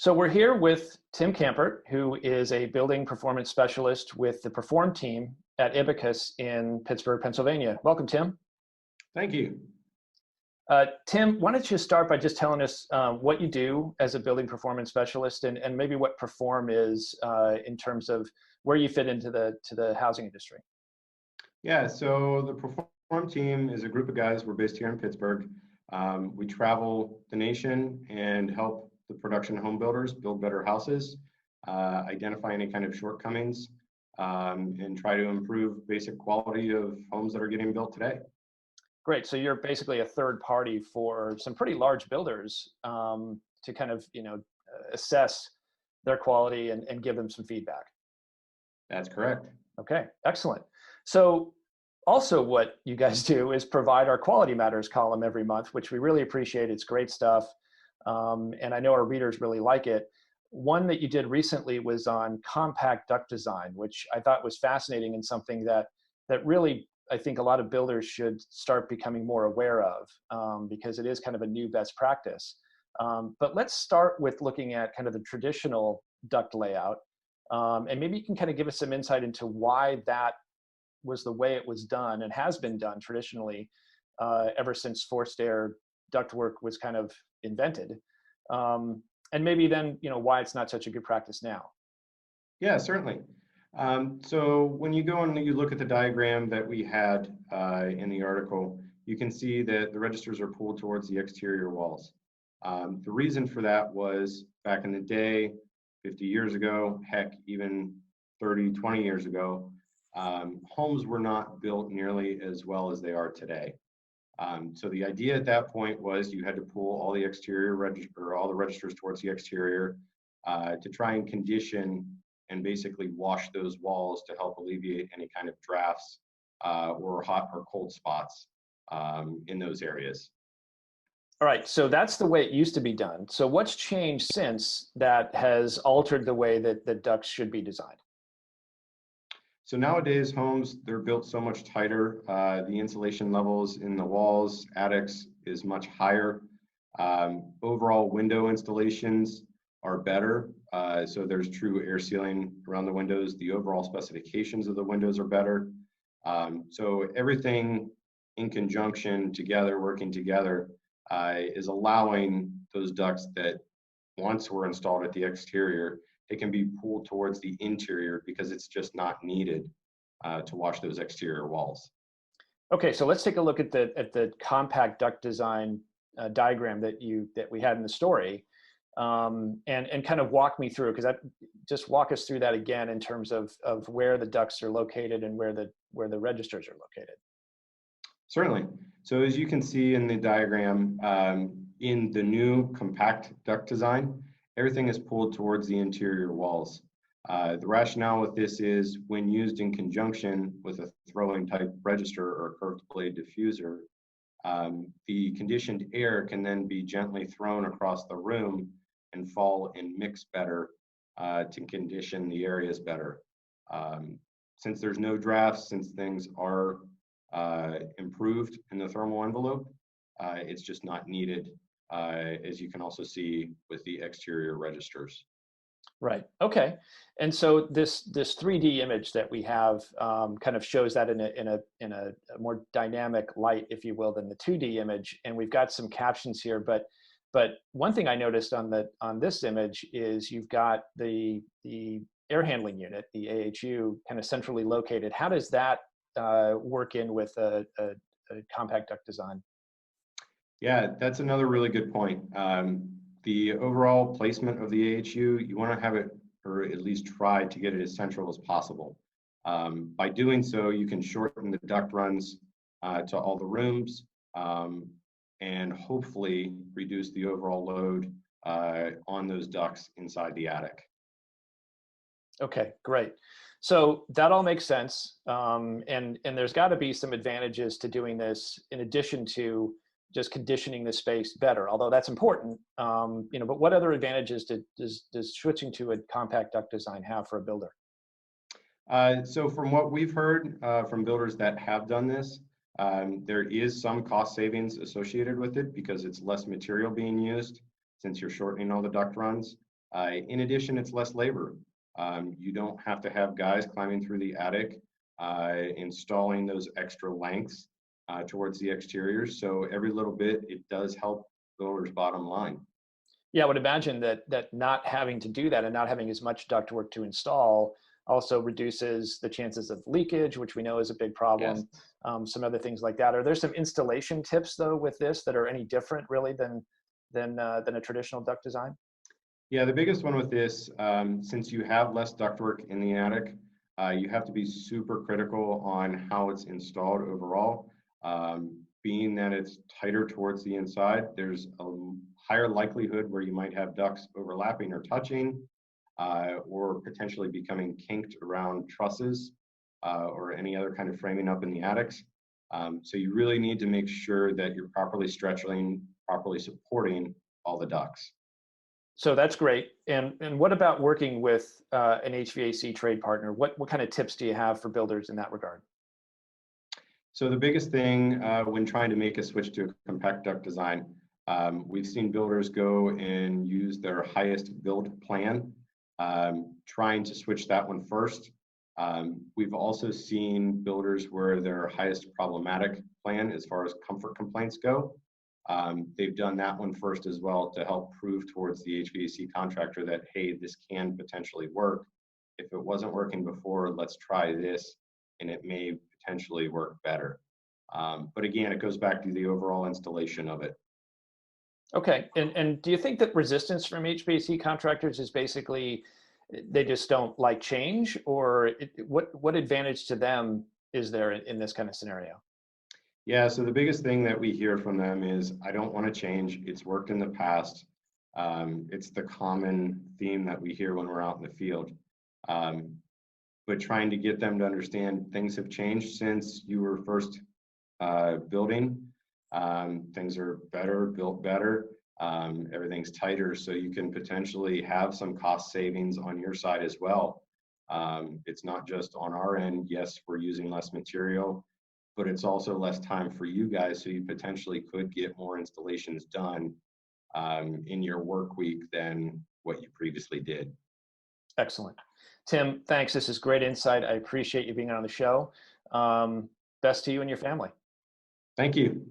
So we're here with Tim Kampert, who is a building performance specialist with the Perform team at IBACOS in Pittsburgh, Pennsylvania. Welcome, Tim. Thank you. Tim, why don't you start by just telling us what you do as a building performance specialist and maybe what Perform is in terms of where you fit into the housing industry. Yeah, so the Perform team is a group of guys. We're based here in Pittsburgh. We travel the nation and help the production home builders build better houses, identify any kind of shortcomings, and try to improve basic quality of homes that are getting built today. Great. So you're basically a third party for some pretty large builders to kind of, assess their quality and give them some feedback. That's correct. Okay, excellent. So also what you guys do is provide our Quality Matters column every month, which we really appreciate. It's great stuff. And I know our readers really like it. One that you did recently was on compact duct design, which I thought was fascinating and something that really, I think a lot of builders should start becoming more aware of because it is kind of a new best practice. But let's start with looking at kind of the traditional duct layout. And maybe you can kind of give us some insight into why that was the way it was done and has been done traditionally ever since forced air ductwork was kind of invented. And maybe then, why it's not such a good practice now. Yeah, certainly. So when you go and you look at the diagram that we had in the article, you can see that the registers are pulled towards the exterior walls. The reason for that was back in the day, 50 years ago, heck, even 30, 20 years ago, homes were not built nearly as well as they are today. So the idea at that point was you had to pull all the all the registers towards the exterior to try and condition and basically wash those walls to help alleviate any kind of drafts or hot or cold spots in those areas. All right, so that's the way it used to be done. So what's changed since that has altered the way that the ducts should be designed? So nowadays, homes, they're built so much tighter. The insulation levels in the walls, attics is much higher. Overall window installations are better. So there's true air sealing around the windows. The overall specifications of the windows are better. So everything in conjunction together, working together, is allowing those ducts that once were installed at the exterior, it can be pulled towards the interior because it's just not needed to wash those exterior walls. Okay, so let's take a look at the compact duct design diagram that we had in the story, and kind of walk me through, because just walk us through that again in terms of where the ducts are located and where the registers are located. Certainly. So as you can see in the diagram, in the new compact duct design, everything is pulled towards the interior walls. The rationale with this is when used in conjunction with a throw-in type register or curved blade diffuser, the conditioned air can then be gently thrown across the room and fall and mix better to condition the areas better. Since there's no drafts, since things are improved in the thermal envelope, it's just not needed, as you can also see with the exterior registers. Right. Okay. And so this 3D image that we have kind of shows that in a more dynamic light, if you will, than the 2D image. And we've got some captions here, but one thing I noticed on this image is you've got the air handling unit, the AHU, kind of centrally located. How does that work in with a compact duct design? Yeah, that's another really good point. The overall placement of the AHU, you want to have it, or at least try to get it as central as possible. By doing so, you can shorten the duct runs to all the rooms and hopefully reduce the overall load on those ducts inside the attic. Okay, great. So that all makes sense. And there's got to be some advantages to doing this in addition to just conditioning the space better, although that's important. But what other advantages does switching to a compact duct design have for a builder? So from what we've heard from builders that have done this, there is some cost savings associated with it because it's less material being used since you're shortening all the duct runs. In addition, it's less labor. You don't have to have guys climbing through the attic, installing those extra lengths towards the exteriors. So every little bit, it does help builders' bottom line. Yeah, I would imagine that not having to do that and not having as much ductwork to install also reduces the chances of leakage, which we know is a big Yes. problem. Some other things like that. Are there some installation tips though with this that are any different really than a traditional duct design? Yeah, the biggest one with this, since you have less ductwork in the attic, you have to be super critical on how it's installed overall. Being that it's tighter towards the inside, there's a higher likelihood where you might have ducts overlapping or touching, or potentially becoming kinked around trusses, or any other kind of framing up in the attics. So you really need to make sure that you're properly stretching, properly supporting all the ducts. So that's great. And what about working with an HVAC trade partner? What kind of tips do you have for builders in that regard? So the biggest thing when trying to make a switch to a compact duct design, we've seen builders go and use their highest build plan, trying to switch that one first. We've also seen builders where their highest problematic plan as far as comfort complaints go, they've done that one first as well to help prove towards the HVAC contractor that, hey, this can potentially work. If it wasn't working before, let's try this, and it may potentially work better. But again, it goes back to the overall installation of it. Okay. And do you think that resistance from HVAC contractors is basically they just don't like change, or what advantage to them is there in this kind of scenario? Yeah, so the biggest thing that we hear from them is, I don't want to change. It's worked in the past. It's the common theme that we hear when we're out in the field. Um, but trying to get them to understand things have changed since you were first building. Things are better, built better. Everything's tighter, so you can potentially have some cost savings on your side as well. It's not just on our end. Yes, we're using less material, but it's also less time for you guys, so you potentially could get more installations done in your work week than what you previously did. Excellent. Tim, thanks. This is great insight. I appreciate you being on the show. Best to you and your family. Thank you.